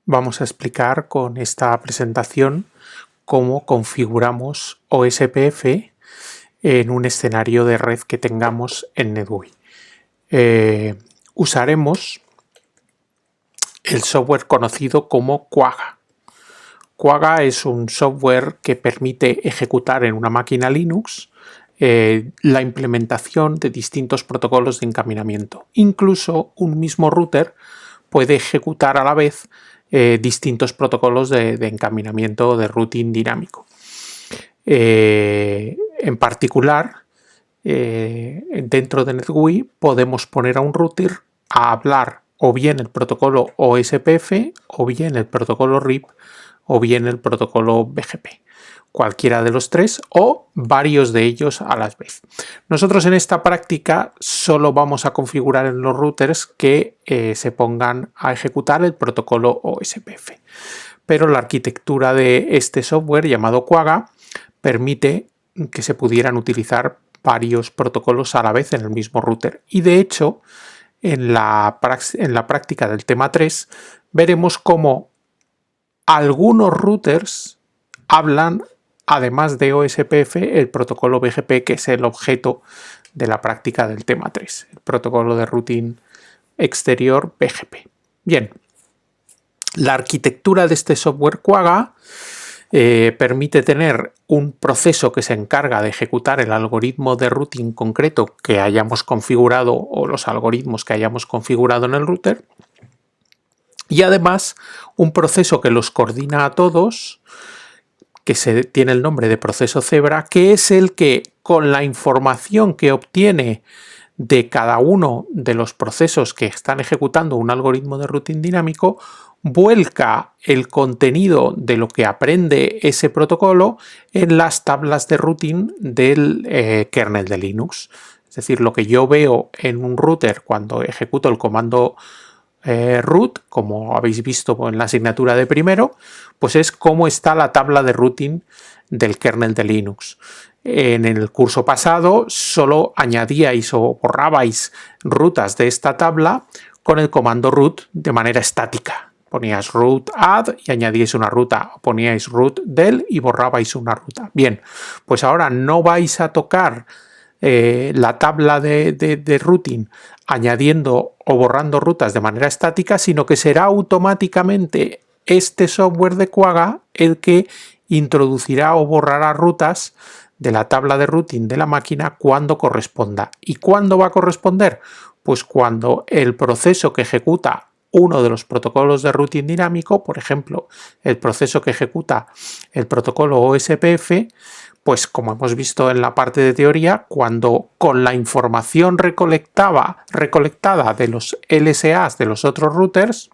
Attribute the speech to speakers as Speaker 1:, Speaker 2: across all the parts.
Speaker 1: Vamos a explicar con esta presentación cómo configuramos OSPF en un escenario de red que tengamos en NetGUI. Usaremos el software conocido como Quagga. Quagga es un software que permite ejecutar en una máquina Linux la implementación de distintos protocolos de encaminamiento. Incluso un mismo router puede ejecutar a la vez distintos protocolos de encaminamiento de routing dinámico. En particular, dentro de NetGUI podemos poner a un router a hablar o bien el protocolo OSPF, o bien el protocolo RIP, o bien el protocolo BGP. Cualquiera de los tres o varios de ellos a la vez. Nosotros en esta práctica solo vamos a configurar en los routers que se pongan a ejecutar el protocolo OSPF. Pero la arquitectura de este software llamado Quagga permite que se pudieran utilizar varios protocolos a la vez en el mismo router. Y de hecho, en la práctica del tema 3 veremos cómo algunos routers hablan, además de OSPF, el protocolo BGP, que es el objeto de la práctica del tema 3, el protocolo de routing exterior BGP. Bien, la arquitectura de este software Quagga permite tener un proceso que se encarga de ejecutar el algoritmo de routing concreto que hayamos configurado o los algoritmos que hayamos configurado en el router, y además un proceso que los coordina a todos, que tiene el nombre de proceso Zebra, que es el que, con la información que obtiene de cada uno de los procesos que están ejecutando un algoritmo de routing dinámico, vuelca el contenido de lo que aprende ese protocolo en las tablas de routing del kernel de Linux. Es decir, lo que yo veo en un router cuando ejecuto el comando root, como habéis visto en la asignatura de primero, pues es cómo está la tabla de routing del kernel de Linux. En el curso pasado solo añadíais o borrabais rutas de esta tabla con el comando root de manera estática. Poníais root add y añadíais una ruta, poníais root del y borrabais una ruta. Bien, pues ahora no vais a tocar la tabla de routing añadiendo o borrando rutas de manera estática, sino que será automáticamente este software de Quagga el que introducirá o borrará rutas de la tabla de routing de la máquina cuando corresponda. ¿Y cuándo va a corresponder? Pues cuando el proceso que ejecuta uno de los protocolos de routing dinámico, por ejemplo, el proceso que ejecuta el protocolo OSPF, pues como hemos visto en la parte de teoría, cuando con la información recolectada de los LSAs de los otros routers,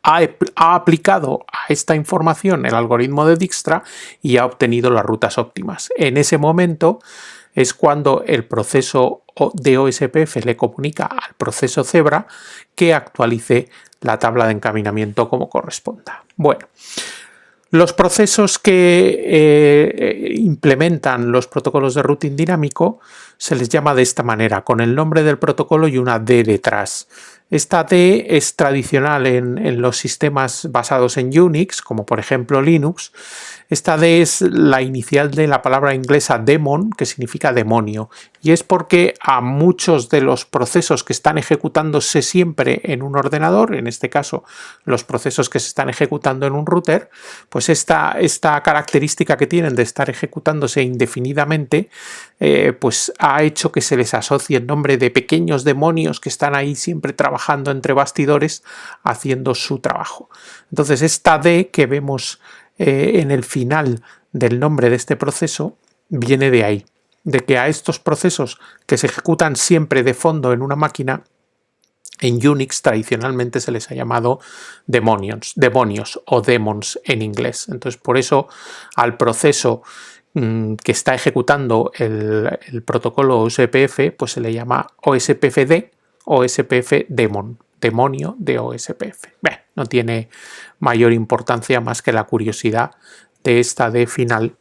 Speaker 1: ha aplicado a esta información el algoritmo de Dijkstra y ha obtenido las rutas óptimas. En ese momento es cuando el proceso de OSPF le comunica al proceso Zebra que actualice la tabla de encaminamiento como corresponda. Bueno, los procesos que implementan los protocolos de routing dinámico se les llama de esta manera, con el nombre del protocolo y una D detrás. Esta D es tradicional en los sistemas basados en Unix, como por ejemplo Linux. Esta D es la inicial de la palabra inglesa daemon, que significa demonio, y es porque a muchos de los procesos que están ejecutándose siempre en un ordenador, en este caso los procesos que se están ejecutando en un router, pues esta característica que tienen de estar ejecutándose indefinidamente, pues ha hecho que se les asocie el nombre de pequeños demonios que están ahí siempre trabajando entre bastidores haciendo su trabajo. Entonces esta D que vemos en el final del nombre de este proceso viene de ahí, de que a estos procesos que se ejecutan siempre de fondo en una máquina, en Unix tradicionalmente se les ha llamado demonios o demons en inglés. Entonces por eso al proceso que está ejecutando el protocolo OSPF pues se le llama OSPFD o OSPF daemon, demonio de OSPF. Bueno, no tiene mayor importancia más que la curiosidad de esta D final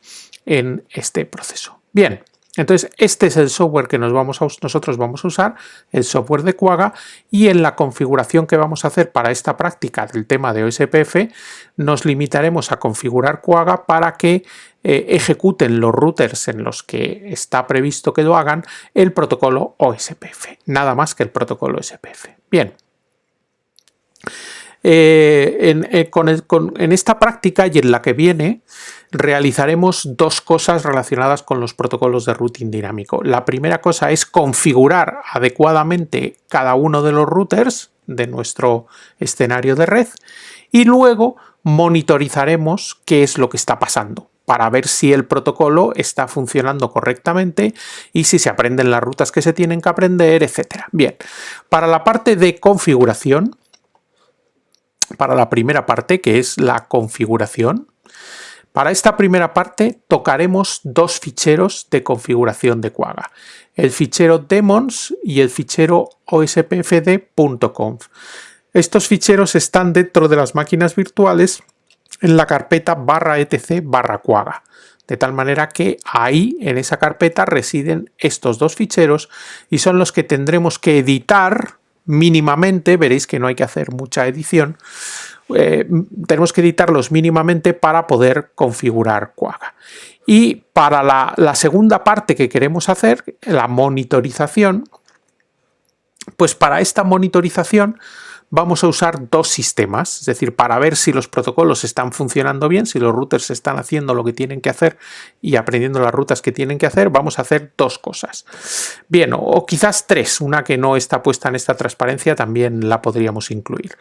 Speaker 1: en este proceso. Bien, Entonces, este es el software que nosotros vamos a usar, el software de Quagga, y en la configuración que vamos a hacer para esta práctica del tema de OSPF, nos limitaremos a configurar Quagga para que ejecuten los routers en los que está previsto que lo hagan el protocolo OSPF, nada más que el protocolo OSPF. Bien. En esta práctica y en la que viene realizaremos dos cosas relacionadas con los protocolos de routing dinámico. La primera cosa es configurar adecuadamente cada uno de los routers de nuestro escenario de red y luego monitorizaremos qué es lo que está pasando para ver si el protocolo está funcionando correctamente y si se aprenden las rutas que se tienen que aprender, etc. Bien, para la parte de configuración, para la primera parte, que es la configuración, para esta primera parte tocaremos dos ficheros de configuración de Quagga, el fichero daemons y el fichero ospfd.conf. Estos ficheros están dentro de las máquinas virtuales en la carpeta /etc/Quagga, de tal manera que ahí en esa carpeta residen estos dos ficheros y son los que tendremos que editar mínimamente. Veréis que no hay que hacer mucha edición. Tenemos que editarlos mínimamente para poder configurar Quagga. Y para la segunda parte que queremos hacer, la monitorización, pues para esta monitorización vamos a usar dos sistemas, es decir, para ver si los protocolos están funcionando bien, si los routers están haciendo lo que tienen que hacer y aprendiendo las rutas que tienen que hacer, vamos a hacer dos cosas. Bien, o quizás tres, una que no está puesta en esta transparencia también la podríamos incluir.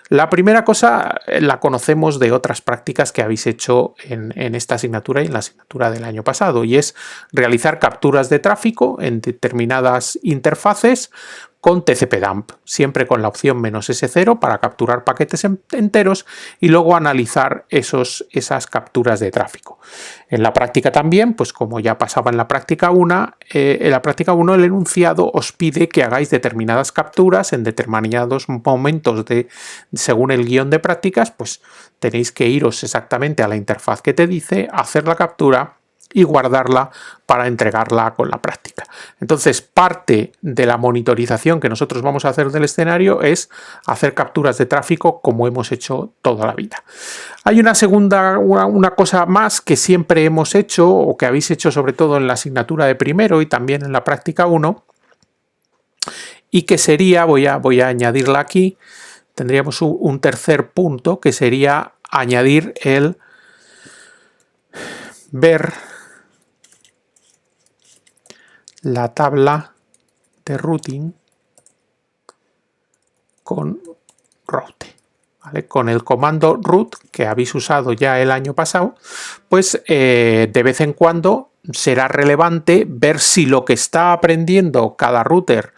Speaker 1: La primera cosa la conocemos de otras prácticas que habéis hecho en esta asignatura y en la asignatura del año pasado, y es realizar capturas de tráfico en determinadas interfaces con TCP/dump, siempre con la opción "-S0" para capturar paquetes enteros y luego analizar esas capturas de tráfico. En la práctica también, pues como ya pasaba en la práctica 1, el enunciado os pide que hagáis determinadas capturas en determinados momentos según el guión de prácticas, pues tenéis que iros exactamente a la interfaz que te dice, hacer la captura y guardarla para entregarla con la práctica. Entonces, parte de la monitorización que nosotros vamos a hacer del escenario es hacer capturas de tráfico como hemos hecho toda la vida. Hay una cosa más que siempre hemos hecho o que habéis hecho sobre todo en la asignatura de primero y también en la práctica 1 y que sería, voy a añadirla aquí, tendríamos un tercer punto que sería añadir el ver la tabla de routing con route, ¿vale? Con el comando root que habéis usado ya el año pasado, pues de vez en cuando será relevante ver si lo que está aprendiendo cada router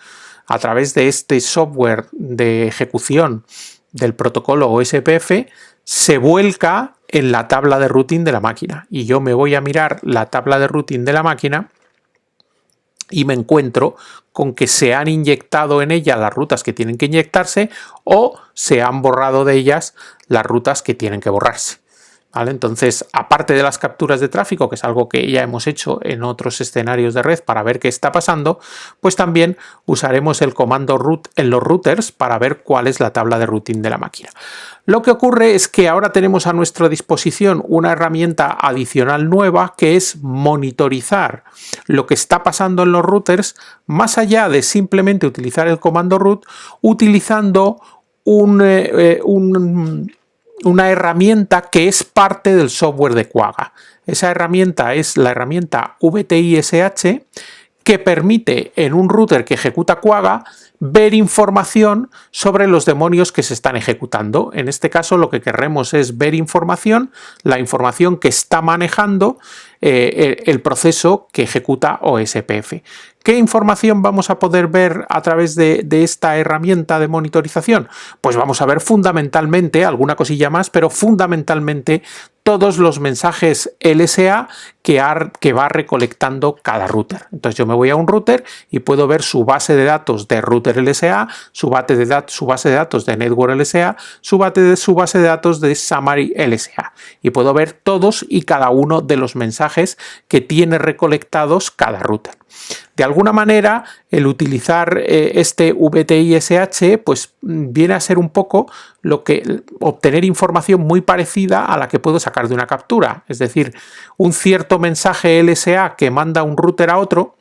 Speaker 1: a través de este software de ejecución del protocolo OSPF se vuelca en la tabla de routing de la máquina. Y yo me voy a mirar la tabla de routing de la máquina y me encuentro con que se han inyectado en ella las rutas que tienen que inyectarse o se han borrado de ellas las rutas que tienen que borrarse. ¿Vale? Entonces, aparte de las capturas de tráfico, que es algo que ya hemos hecho en otros escenarios de red para ver qué está pasando, pues también usaremos el comando root en los routers para ver cuál es la tabla de routing de la máquina. Lo que ocurre es que ahora tenemos a nuestra disposición una herramienta adicional nueva que es monitorizar lo que está pasando en los routers más allá de simplemente utilizar el comando root, utilizando una herramienta que es parte del software de Quagga. Esa herramienta es la herramienta VTISH que permite en un router que ejecuta Quagga ver información sobre los demonios que se están ejecutando. En este caso lo que queremos es ver información, la información que está manejando el proceso que ejecuta OSPF. ¿Qué información vamos a poder ver a través de esta herramienta de monitorización? Pues vamos a ver fundamentalmente, alguna cosilla más, pero fundamentalmente todos los mensajes LSA que va recolectando cada router. Entonces yo me voy a un router y puedo ver su base de datos de router LSA, su base de datos de network LSA, su base de datos de summary LSA. Y puedo ver todos y cada uno de los mensajes que tiene recolectados cada router. De alguna manera, el utilizar este VTISH pues viene a ser un poco lo que obtener información muy parecida a la que puedo sacar de una captura. Es decir, un cierto mensaje LSA que manda un router a otro,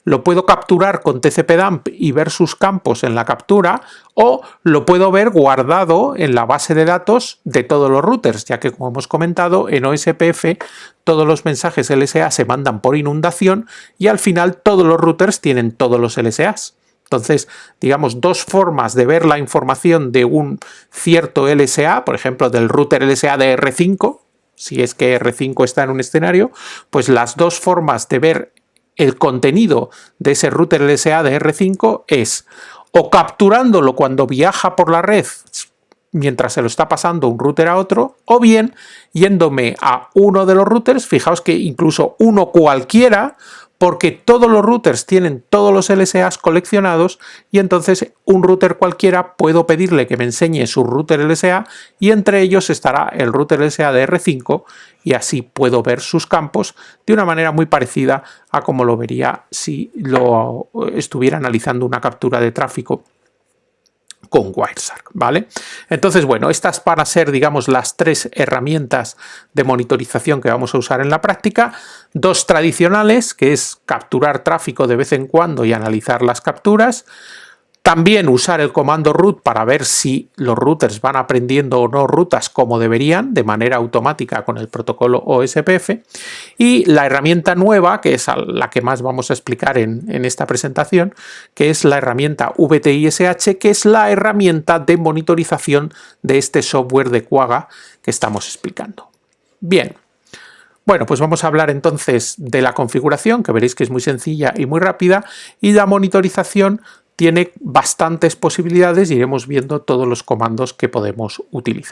Speaker 1: lo puedo capturar con TCP/DUMP y ver sus campos en la captura, o lo puedo ver guardado en la base de datos de todos los routers, ya que, como hemos comentado, en OSPF todos los mensajes LSA se mandan por inundación y al final todos los routers tienen todos los LSAs. Entonces, digamos, dos formas de ver la información de un cierto LSA, por ejemplo, del router LSA de R5, si es que R5 está en un escenario, pues las dos formas de ver el contenido de ese router LSA de R5 es o capturándolo cuando viaja por la red mientras se lo está pasando un router a otro, o bien yéndome a uno de los routers, fijaos que incluso uno cualquiera, porque todos los routers tienen todos los LSAs coleccionados y entonces un router cualquiera puedo pedirle que me enseñe su router LSA y entre ellos estará el router LSA de R5 y así puedo ver sus campos de una manera muy parecida a como lo vería si lo estuviera analizando una captura de tráfico con Wireshark, ¿vale? Entonces, bueno, estas van a ser, digamos, las tres herramientas de monitorización que vamos a usar en la práctica. Dos tradicionales, que es capturar tráfico de vez en cuando y analizar las capturas. También usar el comando root para ver si los routers van aprendiendo o no rutas como deberían, de manera automática con el protocolo OSPF. Y la herramienta nueva, que es la que más vamos a explicar en esta presentación, que es la herramienta VTISH, que es la herramienta de monitorización de este software de Quagga que estamos explicando. Bien. Bueno, pues vamos a hablar entonces de la configuración, que veréis que es muy sencilla y muy rápida, y la monitorización tiene bastantes posibilidades, iremos viendo todos los comandos que podemos utilizar.